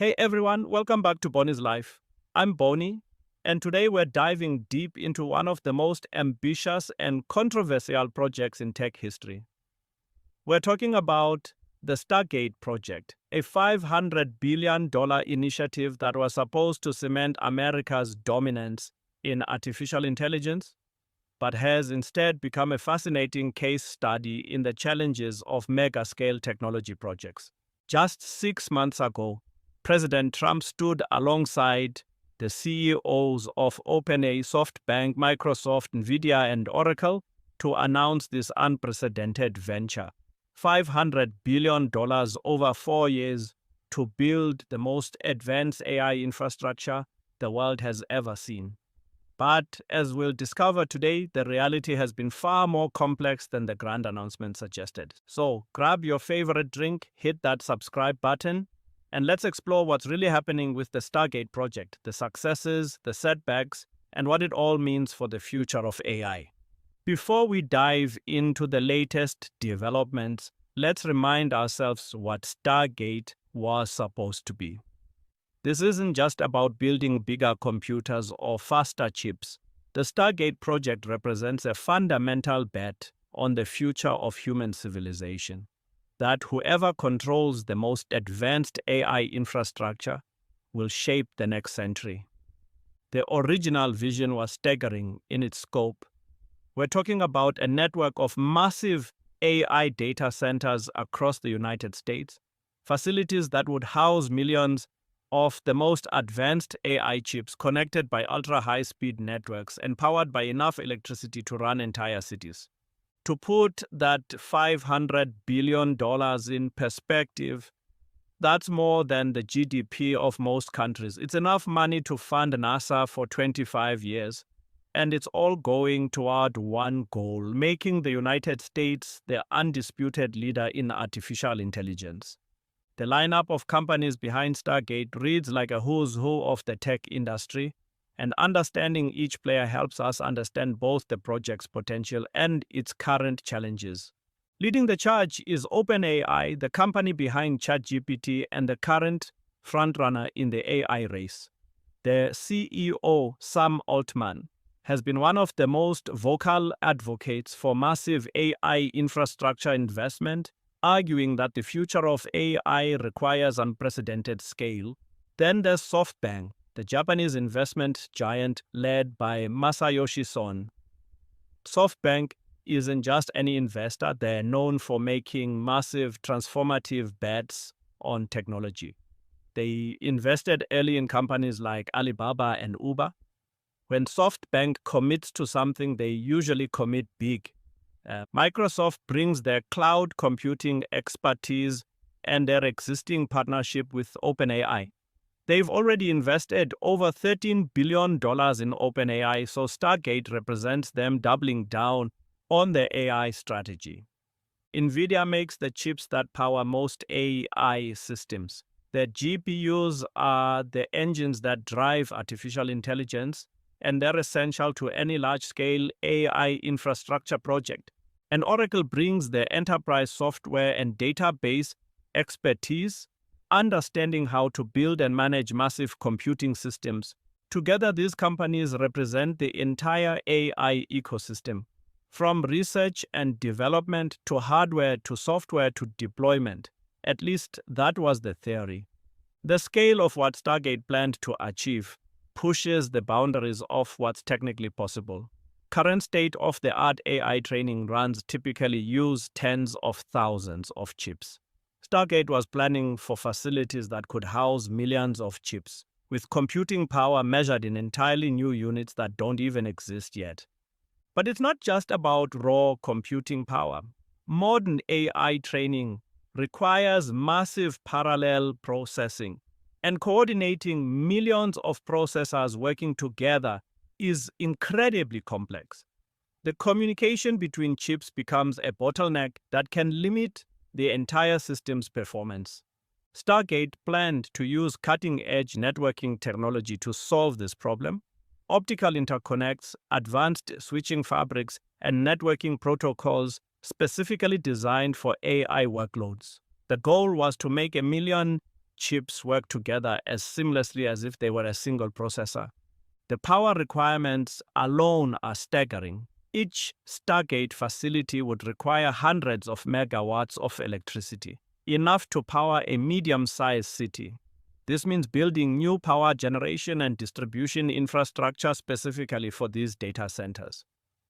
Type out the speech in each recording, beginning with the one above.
Hey everyone, welcome back to Boni's Life. I'm Boni, and today we're diving deep into one of the most ambitious and controversial projects in tech history. We're talking about the Stargate Project, a $500 billion initiative that was supposed to cement America's dominance in artificial intelligence, but has instead become a fascinating case study in the challenges of mega-scale technology projects. Just 6 months ago, President Trump stood alongside the CEOs of OpenAI, SoftBank, Microsoft, Nvidia, and Oracle to announce this unprecedented venture. $500 billion over 4 years to build the most advanced AI infrastructure the world has ever seen. But as we'll discover today, the reality has been far more complex than the grand announcement suggested. So grab your favorite drink, hit that subscribe button, and let's explore what's really happening with the Stargate project, the successes, the setbacks, and what it all means for the future of AI. Before we dive into the latest developments, let's remind ourselves what Stargate was supposed to be. This isn't just about building bigger computers or faster chips. The Stargate project represents a fundamental bet on the future of human civilization, that whoever controls the most advanced AI infrastructure will shape the next century. The original vision was staggering in its scope. We're talking about a network of massive AI data centers across the United States, facilities that would house millions of the most advanced AI chips connected by ultra-high-speed networks and powered by enough electricity to run entire cities. To put that $500 billion in perspective, that's more than the GDP of most countries. It's enough money to fund NASA for 25 years, and it's all going toward one goal, making the United States the undisputed leader in artificial intelligence. The lineup of companies behind Stargate reads like a who's who of the tech industry, and understanding each player helps us understand both the project's potential and its current challenges. Leading the charge is OpenAI, the company behind ChatGPT and the current frontrunner in the AI race. The CEO, Sam Altman, has been one of the most vocal advocates for massive AI infrastructure investment, arguing that the future of AI requires unprecedented scale. Then there's SoftBank, the Japanese investment giant led by Masayoshi Son. SoftBank isn't just any investor, they're known for making massive transformative bets on technology. They invested early in companies like Alibaba and Uber. When SoftBank commits to something, they usually commit big. Microsoft brings their cloud computing expertise and their existing partnership with OpenAI. They've already invested over $13 billion in OpenAI, so Stargate represents them doubling down on their AI strategy. Nvidia makes the chips that power most AI systems. Their GPUs are the engines that drive artificial intelligence, and they're essential to any large-scale AI infrastructure project. And Oracle brings their enterprise software and database expertise, understanding how to build and manage massive computing systems. Together, these companies represent the entire AI ecosystem, from research and development to hardware to software to deployment. At least that was the theory. The scale of what Stargate planned to achieve pushes the boundaries of what's technically possible. Current state-of-the-art AI training runs typically use tens of thousands of chips. Stargate was planning for facilities that could house millions of chips, with computing power measured in entirely new units that don't even exist yet. But it's not just about raw computing power. Modern AI training requires massive parallel processing, and coordinating millions of processors working together is incredibly complex. The communication between chips becomes a bottleneck that can limit the entire system's performance. Stargate planned to use cutting-edge networking technology to solve this problem. Optical interconnects, advanced switching fabrics, and networking protocols specifically designed for AI workloads. The goal was to make 1 million chips work together as seamlessly as if they were a single processor. The power requirements alone are staggering. Each Stargate facility would require hundreds of megawatts of electricity, enough to power a medium-sized city. This means building new power generation and distribution infrastructure specifically for these data centers.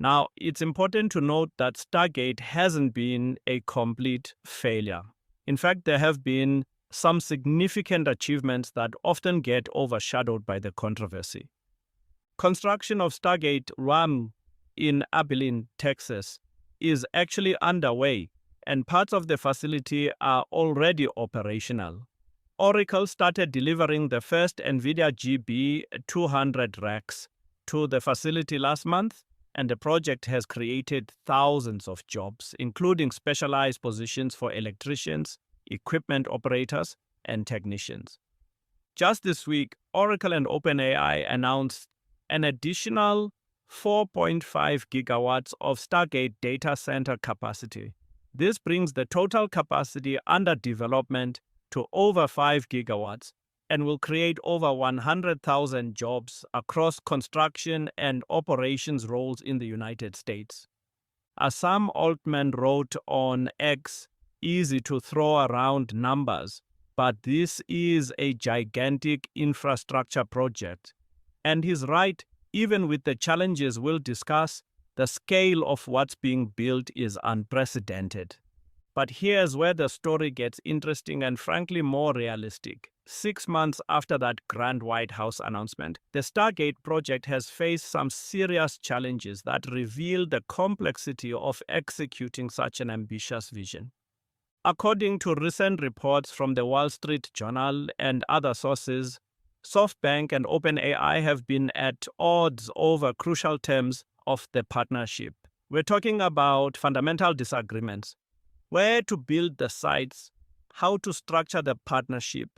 Now, it's important to note that Stargate hasn't been a complete failure. In fact, there have been some significant achievements that often get overshadowed by the controversy. Construction of Stargate RAM in Abilene, Texas, is actually underway, and parts of the facility are already operational. Oracle started delivering the first Nvidia GB200 racks to the facility last month, and the project has created thousands of jobs, including specialized positions for electricians, equipment operators, and technicians. Just this week, Oracle and OpenAI announced an additional 4.5 gigawatts of Stargate data center capacity. This brings the total capacity under development to over 5 gigawatts and will create over 100,000 jobs across construction and operations roles in the United States. As Sam Altman wrote on X, easy to throw around numbers, but this is a gigantic infrastructure project. And he's right, even with the challenges we'll discuss, the scale of what's being built is unprecedented. But here's where the story gets interesting and frankly more realistic. 6 months after that grand White House announcement, the Stargate project has faced some serious challenges that reveal the complexity of executing such an ambitious vision. According to recent reports from the Wall Street Journal and other sources, SoftBank and OpenAI have been at odds over crucial terms of the partnership. We're talking about fundamental disagreements: where to build the sites, how to structure the partnership,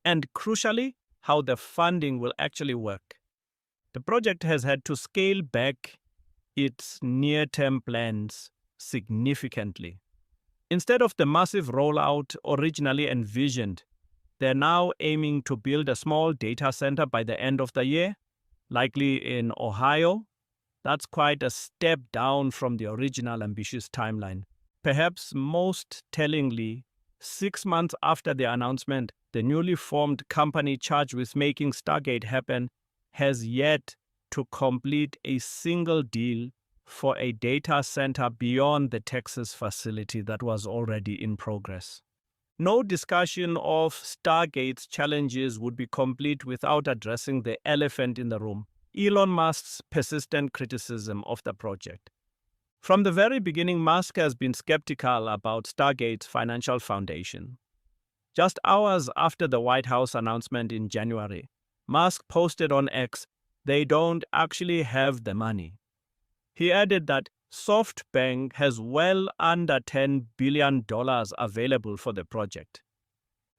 and crucially, how the funding will actually work. The project has had to scale back its near-term plans significantly. Instead of the massive rollout originally envisioned, they're now aiming to build a small data center by the end of the year, likely in Ohio. That's quite a step down from the original ambitious timeline. Perhaps most tellingly, 6 months after the announcement, the newly formed company charged with making Stargate happen has yet to complete a single deal for a data center beyond the Texas facility that was already in progress. No discussion of Stargate's challenges would be complete without addressing the elephant in the room: Elon Musk's persistent criticism of the project. From the very beginning, Musk has been skeptical about Stargate's financial foundation. Just hours after the White House announcement in January, Musk posted on X, "They don't actually have the money." He added that SoftBank has well under $10 billion available for the project.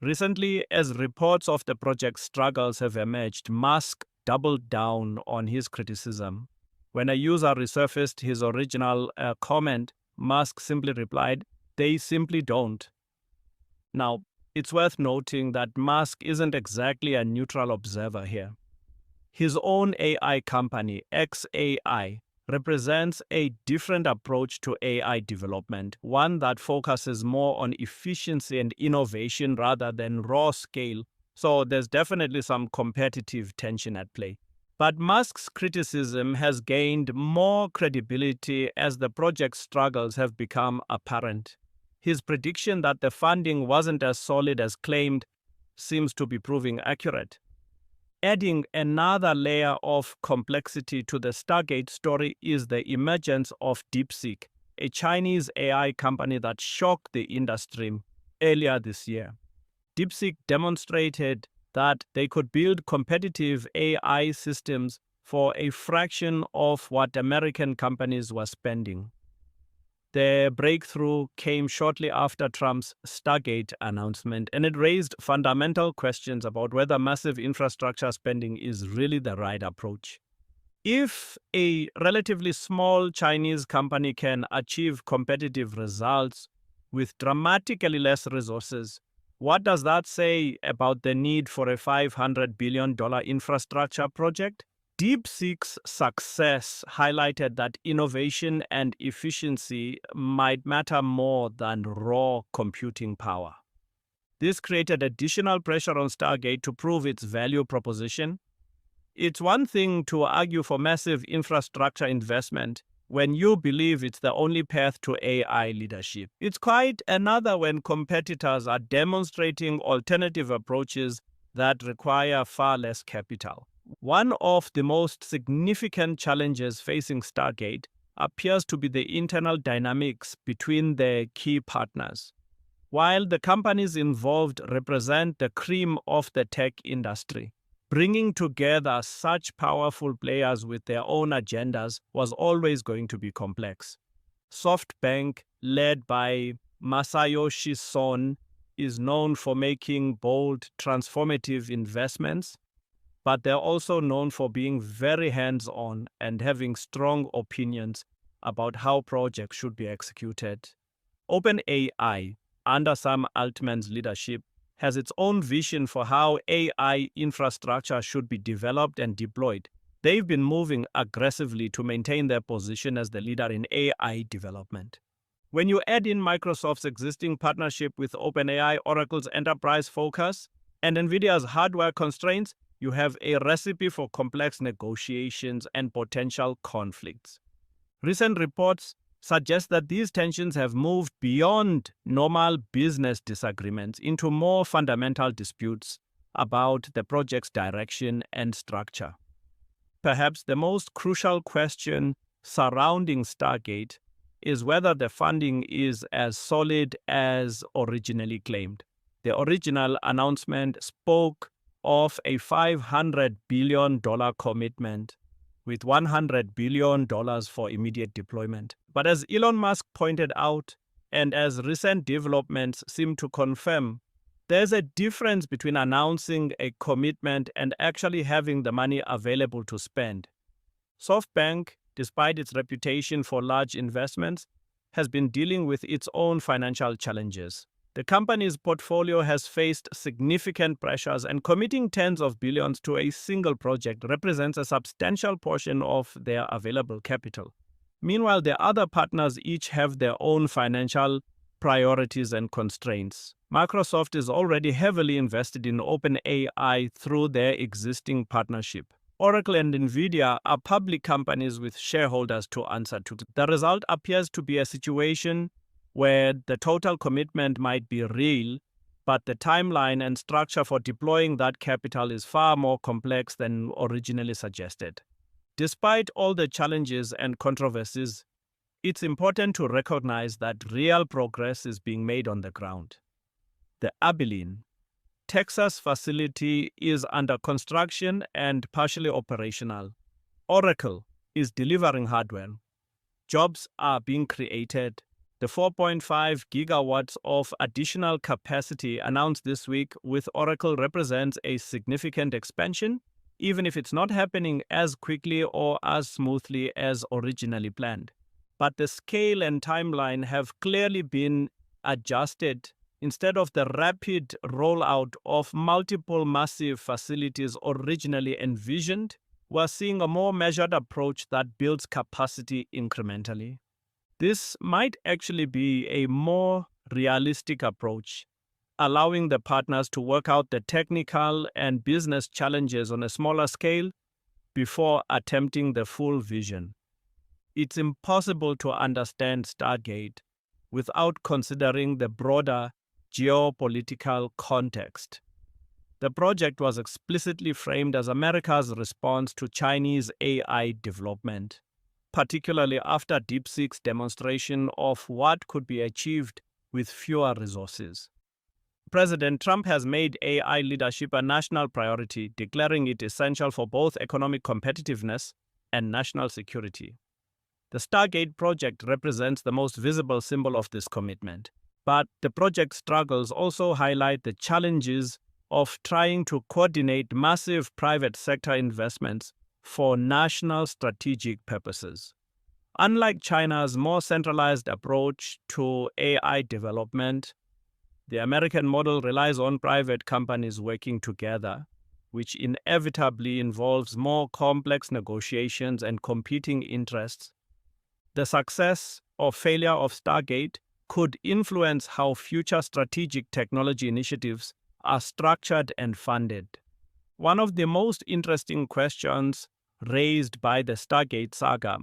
Recently, as reports of the project's struggles have emerged, Musk doubled down on his criticism. When a user resurfaced his original comment, Musk simply replied, "They simply don't." Now, it's worth noting that Musk isn't exactly a neutral observer here. His own AI company, xAI, represents a different approach to AI development, one that focuses more on efficiency and innovation rather than raw scale. So there's definitely some competitive tension at play. But Musk's criticism has gained more credibility as the project's struggles have become apparent. His prediction that the funding wasn't as solid as claimed seems to be proving accurate. Adding another layer of complexity to the Stargate story is the emergence of DeepSeek, a Chinese AI company that shocked the industry earlier this year. DeepSeek demonstrated that they could build competitive AI systems for a fraction of what American companies were spending. The breakthrough came shortly after Trump's Stargate announcement, and it raised fundamental questions about whether massive infrastructure spending is really the right approach. If a relatively small Chinese company can achieve competitive results with dramatically less resources, What does that say about the need for a $500 billion infrastructure project? DeepSeek's success highlighted that innovation and efficiency might matter more than raw computing power. This created additional pressure on Stargate to prove its value proposition. It's one thing to argue for massive infrastructure investment when you believe it's the only path to AI leadership. It's quite another when competitors are demonstrating alternative approaches that require far less capital. One of the most significant challenges facing Stargate appears to be the internal dynamics between the key partners. While the companies involved represent the cream of the tech industry, bringing together such powerful players with their own agendas was always going to be complex. SoftBank, led by Masayoshi Son, is known for making bold, transformative investments, but they're also known for being very hands-on and having strong opinions about how projects should be executed. OpenAI, under Sam Altman's leadership, has its own vision for how AI infrastructure should be developed and deployed. They've been moving aggressively to maintain their position as the leader in AI development. When you add in Microsoft's existing partnership with OpenAI, Oracle's enterprise focus, and Nvidia's hardware constraints, you have a recipe for complex negotiations and potential conflicts. Recent reports suggest that these tensions have moved beyond normal business disagreements into more fundamental disputes about the project's direction and structure. Perhaps the most crucial question surrounding Stargate is whether the funding is as solid as originally claimed. The original announcement spoke of a $500 billion commitment with $100 billion for immediate deployment. But as Elon Musk pointed out, and as recent developments seem to confirm, there's a difference between announcing a commitment and actually having the money available to spend. SoftBank, despite its reputation for large investments, has been dealing with its own financial challenges. The company's portfolio has faced significant pressures, and committing tens of billions to a single project represents a substantial portion of their available capital. Meanwhile, the other partners each have their own financial priorities and constraints. Microsoft is already heavily invested in OpenAI through their existing partnership. Oracle and Nvidia are public companies with shareholders to answer to. The result appears to be a situation where the total commitment might be real, but the timeline and structure for deploying that capital is far more complex than originally suggested. Despite all the challenges and controversies, it's important to recognize that real progress is being made on the ground. The Abilene, Texas facility is under construction and partially operational. Oracle is delivering hardware. Jobs are being created. The 4.5 gigawatts of additional capacity announced this week with Oracle represents a significant expansion, even if it's not happening as quickly or as smoothly as originally planned. But the scale and timeline have clearly been adjusted. Instead of the rapid rollout of multiple massive facilities originally envisioned, we're seeing a more measured approach that builds capacity incrementally. This might actually be a more realistic approach, allowing the partners to work out the technical and business challenges on a smaller scale before attempting the full vision. It's impossible to understand Stargate without considering the broader geopolitical context. The project was explicitly framed as America's response to Chinese AI development, particularly after DeepSeek's demonstration of what could be achieved with fewer resources. President Trump has made AI leadership a national priority, declaring it essential for both economic competitiveness and national security. The Stargate project represents the most visible symbol of this commitment, but the project struggles also highlight the challenges of trying to coordinate massive private sector investments for national strategic purposes. Unlike China's more centralized approach to AI development, The American model relies on private companies working together, which inevitably involves more complex negotiations and competing interests. The success or failure of Stargate could influence how future strategic technology initiatives are structured and funded. One of the most interesting questions raised by the Stargate saga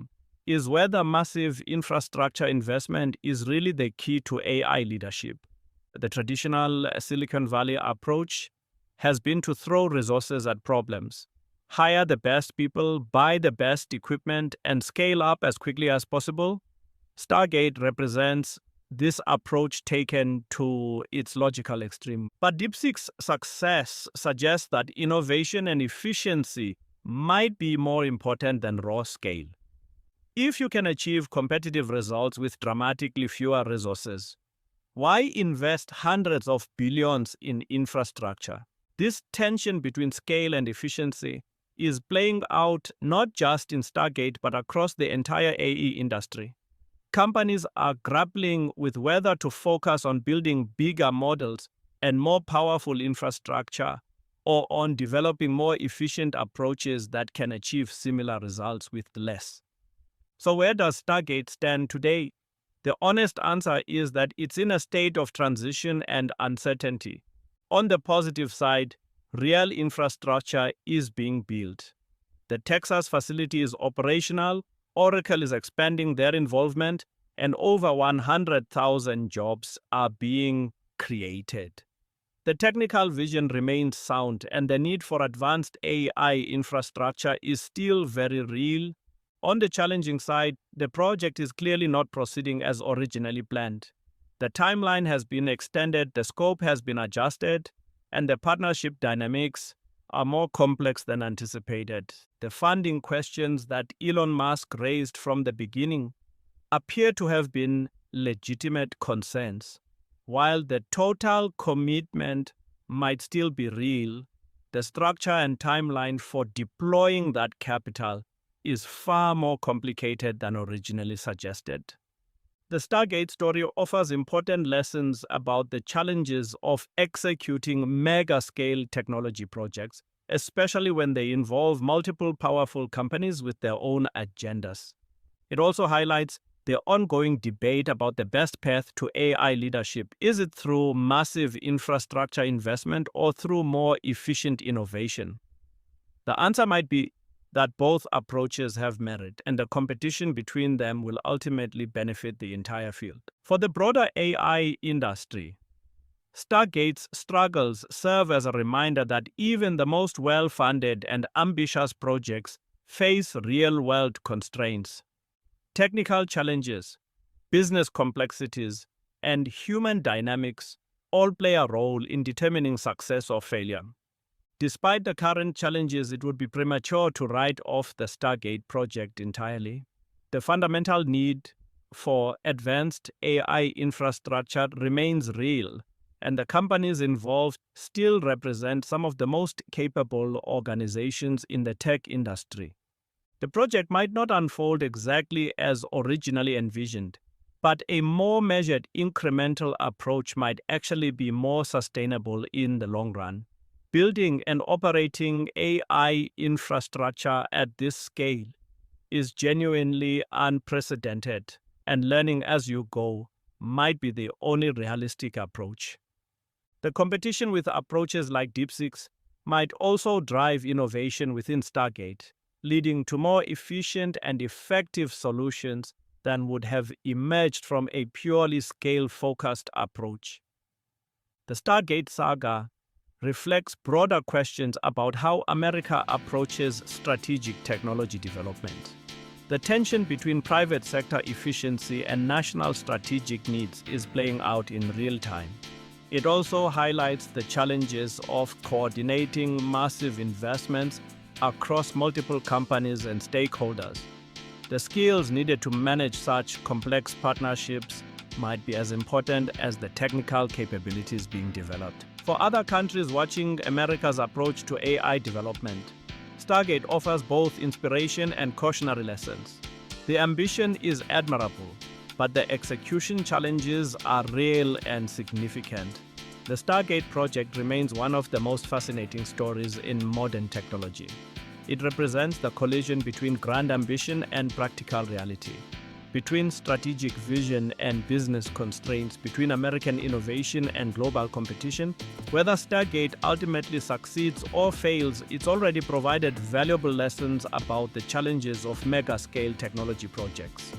is whether massive infrastructure investment is really the key to AI leadership. The traditional Silicon Valley approach has been to throw resources at problems, hire the best people, buy the best equipment, and scale up as quickly as possible. Stargate represents this approach taken to its logical extreme. But DeepSeek's success suggests that innovation and efficiency might be more important than raw scale. If you can achieve competitive results with dramatically fewer resources, why invest hundreds of billions in infrastructure? This tension between scale and efficiency is playing out not just in Stargate but across the entire AE industry. Companies are grappling with whether to focus on building bigger models and more powerful infrastructure or on developing more efficient approaches that can achieve similar results with less. So where does Stargate stand today? The honest answer is that it's in a state of transition and uncertainty. On the positive side, real infrastructure is being built. The Texas facility is operational, Oracle is expanding their involvement, and over 100,000 jobs are being created. The technical vision remains sound, and the need for advanced AI infrastructure is still very real. On the challenging side, the project is clearly not proceeding as originally planned. The timeline has been extended, the scope has been adjusted, and the partnership dynamics are more complex than anticipated. The funding questions that Elon Musk raised from the beginning appear to have been legitimate concerns. While the total commitment might still be real, the structure and timeline for deploying that capital is far more complicated than originally suggested. The Stargate story offers important lessons about the challenges of executing mega-scale technology projects, especially when they involve multiple powerful companies with their own agendas. It also highlights the ongoing debate about the best path to AI leadership. Is it through massive infrastructure investment or through more efficient innovation? The answer might be that both approaches have merit, and the competition between them will ultimately benefit the entire field. For the broader AI industry, Stargate's struggles serve as a reminder that even the most well-funded and ambitious projects face real-world constraints. Technical challenges, business complexities, and human dynamics all play a role in determining success or failure. Despite the current challenges, it would be premature to write off the Stargate project entirely. The fundamental need for advanced AI infrastructure remains real, and the companies involved still represent some of the most capable organizations in the tech industry. The project might not unfold exactly as originally envisioned, but a more measured incremental approach might actually be more sustainable in the long run. Building and operating AI infrastructure at this scale is genuinely unprecedented, and learning as you go might be the only realistic approach. The competition with approaches like DeepSeek's might also drive innovation within Stargate, leading to more efficient and effective solutions than would have emerged from a purely scale-focused approach. The Stargate saga reflects broader questions about how America approaches strategic technology development. The tension between private sector efficiency and national strategic needs is playing out in real time. It also highlights the challenges of coordinating massive investments across multiple companies and stakeholders. The skills needed to manage such complex partnerships might be as important as the technical capabilities being developed. For other countries watching America's approach to AI development, Stargate offers both inspiration and cautionary lessons. The ambition is admirable, but the execution challenges are real and significant. the Stargate Project remains one of the most fascinating stories in modern technology. It represents the collision between grand ambition and practical reality, between strategic vision and business constraints, between American innovation and global competition. Whether Stargate ultimately succeeds or fails, it's already provided valuable lessons about the challenges of mega-scale technology projects.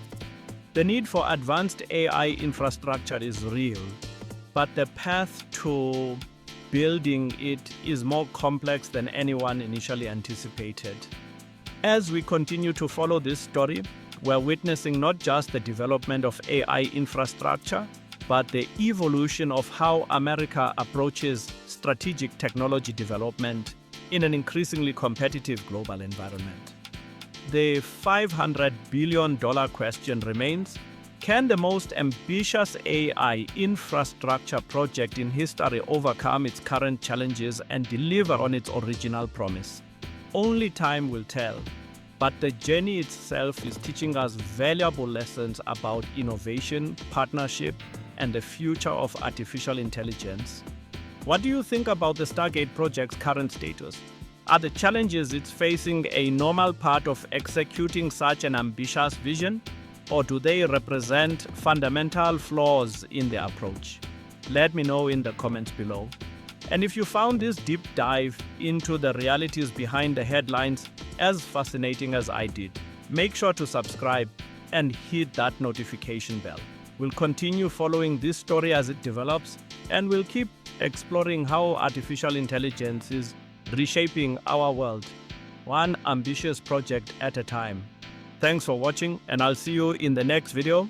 The need for advanced AI infrastructure is real, but the path to building it is more complex than anyone initially anticipated. As we continue to follow this story, we're witnessing not just the development of AI infrastructure, but the evolution of how America approaches strategic technology development in an increasingly competitive global environment. The $500 billion question remains: can the most ambitious AI infrastructure project in history overcome its current challenges and deliver on its original promise? Only time will tell. But the journey itself is teaching us valuable lessons about innovation, partnership, and the future of artificial intelligence. What do you think about the Stargate project's current status? Are the challenges it's facing a normal part of executing such an ambitious vision, or do they represent fundamental flaws in the approach? Let me know in the comments below. And if you found this deep dive into the realities behind the headlines as fascinating as I did, make sure to subscribe and hit that notification bell. We'll continue following this story as it develops, and we'll keep exploring how artificial intelligence is reshaping our world, one ambitious project at a time. Thanks for watching, and I'll see you in the next video.